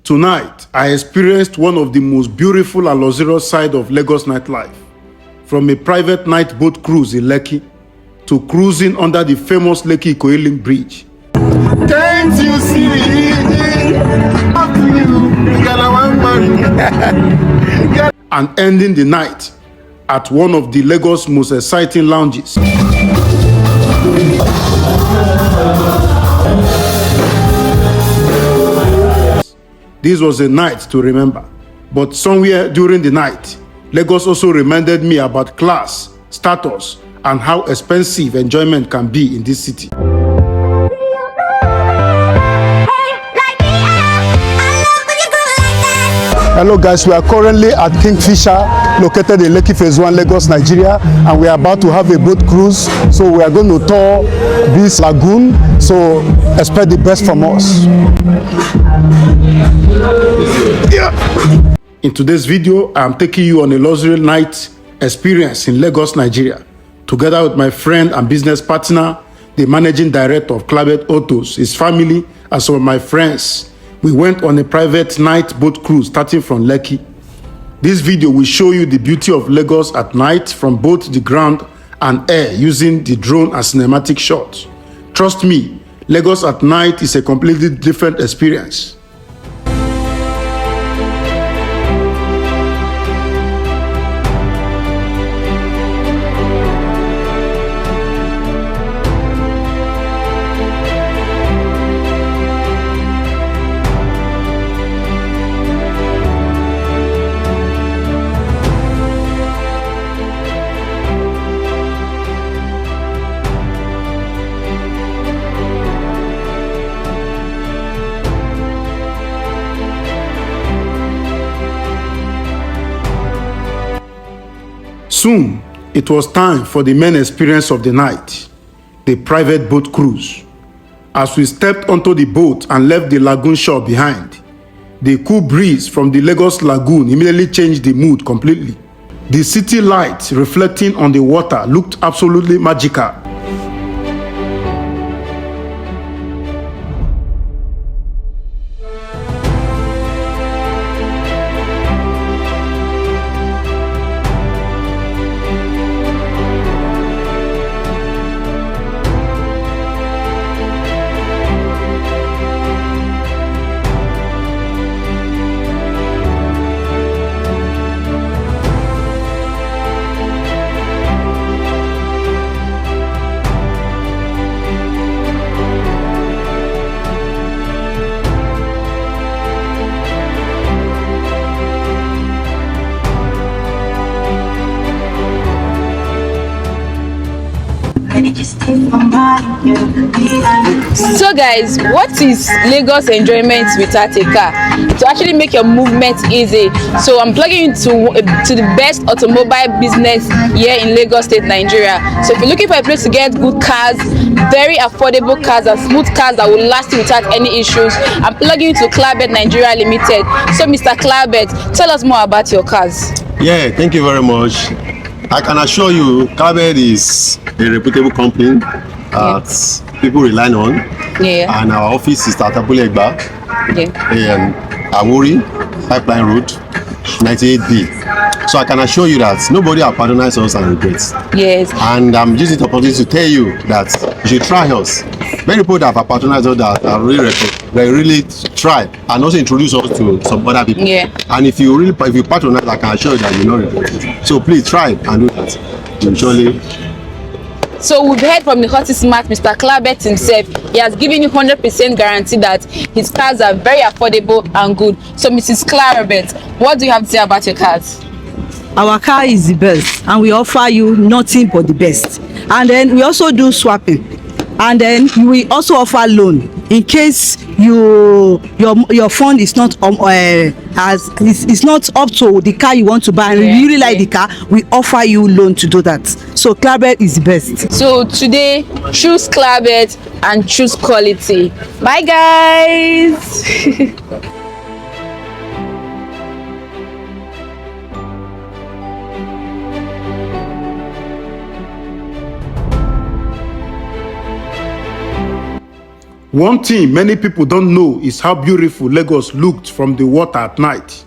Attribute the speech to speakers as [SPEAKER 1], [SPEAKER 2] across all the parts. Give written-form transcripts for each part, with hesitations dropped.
[SPEAKER 1] Tonight, I experienced one of the most beautiful and luxurious sides of Lagos nightlife. From a private night boat cruise in Lekki to cruising under the famous Lekki-Ikoyi Link Bridge.
[SPEAKER 2] Can't you see
[SPEAKER 1] And ending the night at one of the Lagos' most exciting lounges. This was a night to remember, but somewhere during the night, Lagos also reminded me about class, status, and how expensive enjoyment can be in this city. Hello guys, we are currently at Kingfisher, located in Lekki Phase 1, Lagos, Nigeria, and we are about to have a boat cruise. So we are going to tour this lagoon, so expect the best from us. In today's video, I am taking you on a luxury night experience in Lagos, Nigeria, together with my friend and business partner, the managing director of CLABED Autos, his family, and some of my friends. We went on a private night boat cruise starting from Lekki. This video will show you the beauty of Lagos at night from both the ground and air using the drone and cinematic shots. Trust me, Lagos at night is a completely different experience. Soon, it was time for the main experience of the night, the private boat cruise. As we stepped onto the boat and left the lagoon shore behind, the cool breeze from the Lagos Lagoon immediately changed the mood completely. The city lights reflecting on the water looked absolutely magical.
[SPEAKER 3] So guys, what is Lagos enjoyment without a car? To actually make your movement easy, so I'm plugging into the best automobile business here in Lagos State, Nigeria. So if you're looking for a place to get good cars, very affordable cars and smooth cars that will last you without any issues, I'm plugging into CLABED Nigeria Limited. So Mr. CLABED, tell us more about your cars.
[SPEAKER 4] Yeah, thank you very much. I can assure you, CLABED is a reputable company that people rely on.
[SPEAKER 3] Yeah.
[SPEAKER 4] And our office is at Abule Egba, in Awori, Pipeline Road, 98B. So I can assure you that nobody has patronized us and regrets.
[SPEAKER 3] Yes.
[SPEAKER 4] And I'm using the opportunity to tell you that you should try us. Many people that have patronized us that are really try and also introduce us to some other people.
[SPEAKER 3] Yeah.
[SPEAKER 4] And if you patronize, I can assure you that you will not regret it. So please try and do that. You surely.
[SPEAKER 3] So we've heard from the hottest smart Mr. CLABED himself. He has given you 100% guarantee that his cars are very affordable and good. So Mrs. CLABED, what do you have to say about your cars?
[SPEAKER 5] Our car is the best and we offer you nothing but the best. And then we also do swapping. And then we also offer loan in case your fund is not it's not up to the car you want to buy and you really like the car. We offer you loan to do that. So CLABED is the best.
[SPEAKER 3] So today, choose CLABED and choose quality. Bye guys.
[SPEAKER 1] One thing many people don't know is how beautiful Lagos looked from the water at night.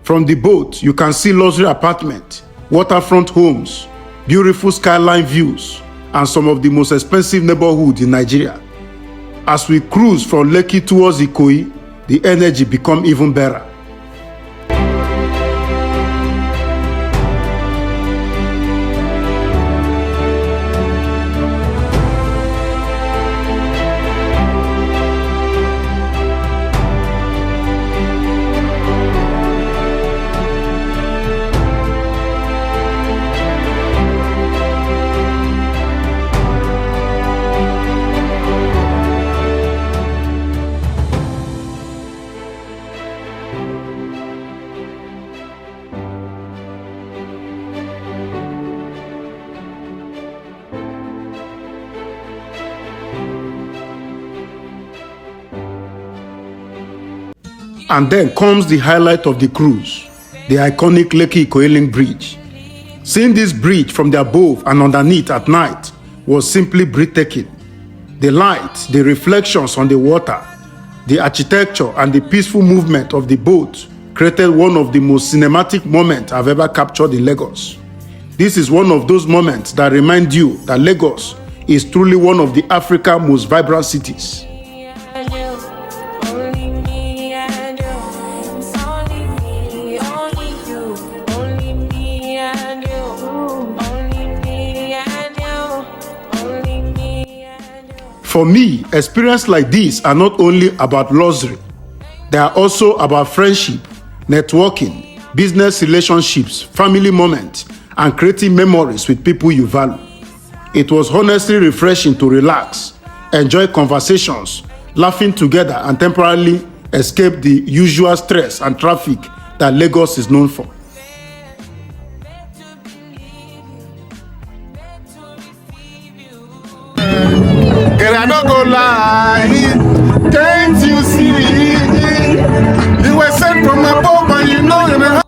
[SPEAKER 1] From the boat, you can see luxury apartments, waterfront homes, beautiful skyline views, and some of the most expensive neighborhoods in Nigeria. As we cruise from Lekki towards Ikoyi, the energy becomes even better. And then comes the highlight of the cruise, the iconic Lekki-Ikoyi Link Bridge. Seeing this bridge from the above and underneath at night was simply breathtaking. The lights, the reflections on the water, the architecture and the peaceful movement of the boat created one of the most cinematic moments I've ever captured in Lagos. This is one of those moments that remind you that Lagos is truly one of the Africa's most vibrant cities. For me, experiences like this are not only about luxury, they are also about friendship, networking, business relationships, family moments, and creating memories with people you value. It was honestly refreshing to relax, enjoy conversations, laughing together, and temporarily escape the usual stress and traffic that Lagos is known for.
[SPEAKER 2] And I don't go lie, can't you see? You were sent from above, and you know you're not.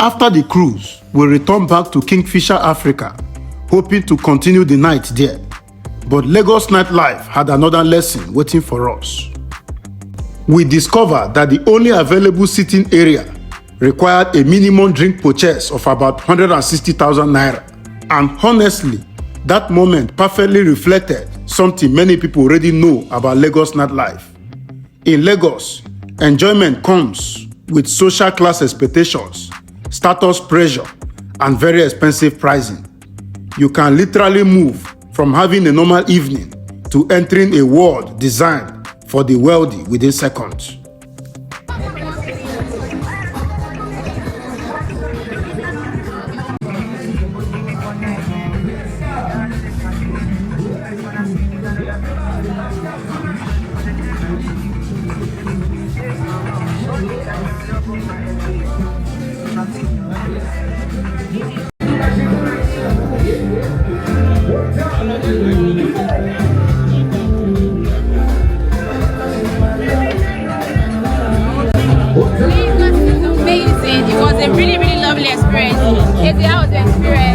[SPEAKER 1] After the cruise, we returned back to Kingfisher, Africa, hoping to continue the night there. But Lagos Nightlife had another lesson waiting for us. We discovered that the only available sitting area required a minimum drink purchase of about 160,000 naira. And honestly, that moment perfectly reflected something many people already know about Lagos Nightlife. In Lagos, enjoyment comes with social class expectations, status pressure, and very expensive pricing. You can literally move from having a normal evening to entering a world designed for the wealthy within seconds.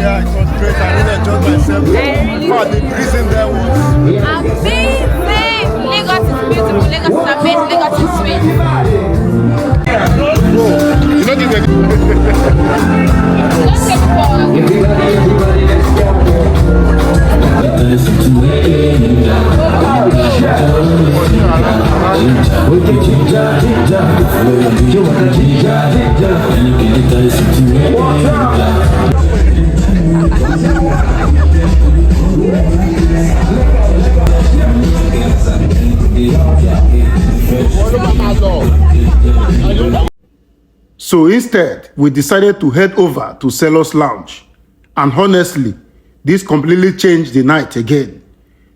[SPEAKER 2] Yeah, it was great. I really enjoyed myself. The prison there was
[SPEAKER 3] amazing. Lagos is beautiful. Lagos is amazing. Lagos is sweet.
[SPEAKER 2] You know this.
[SPEAKER 1] So instead, we decided to head over to Lagos Lounge. And honestly, this completely changed the night again.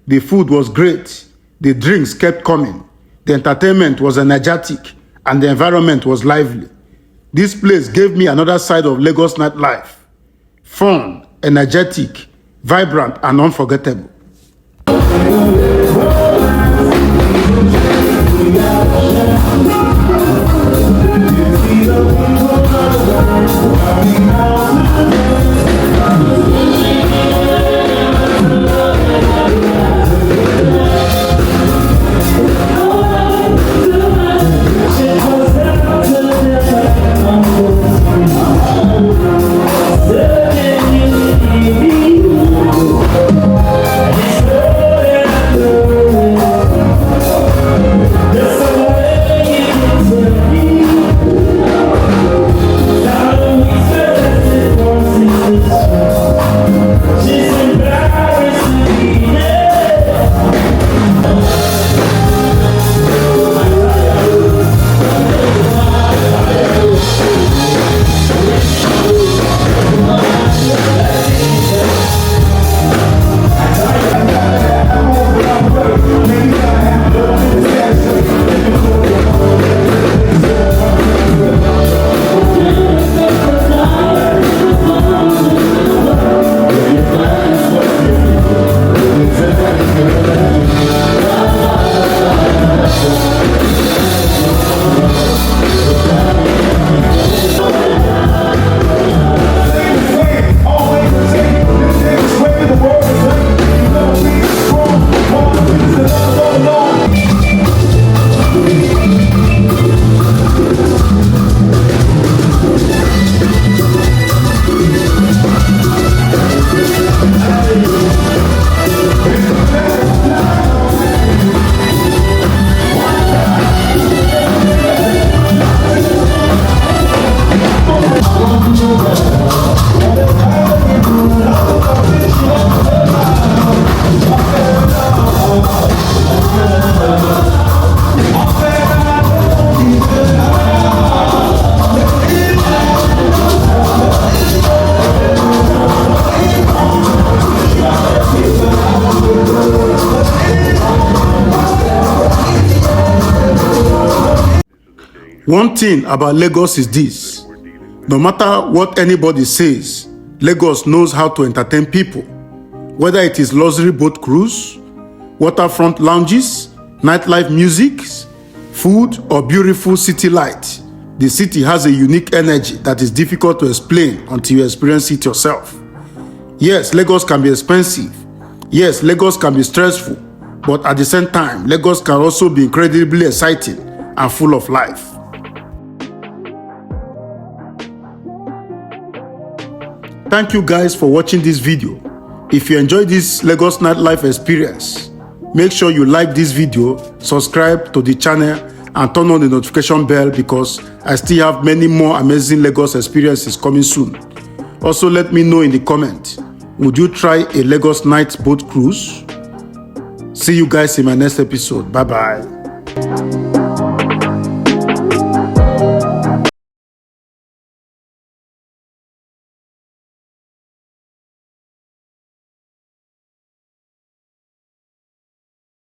[SPEAKER 1] The food was great, the drinks kept coming, the entertainment was energetic, and the environment was lively. This place gave me another side of Lagos nightlife. Fun, energetic, vibrant, and unforgettable. One thing about Lagos is this: no matter what anybody says, Lagos knows how to entertain people. Whether it is luxury boat cruise, waterfront lounges, nightlife music, food, or beautiful city light, the city has a unique energy that is difficult to explain until you experience it yourself. Yes, Lagos can be expensive. Yes, Lagos can be stressful. But at the same time, Lagos can also be incredibly exciting and full of life. Thank you guys for watching this video. If you enjoyed this Lagos nightlife experience, make sure you like this video, subscribe to the channel, and turn on the notification bell because I still have many more amazing Lagos experiences coming soon. Also, let me know in the comment, would you try a Lagos night boat cruise? See you guys in my next episode. Bye bye.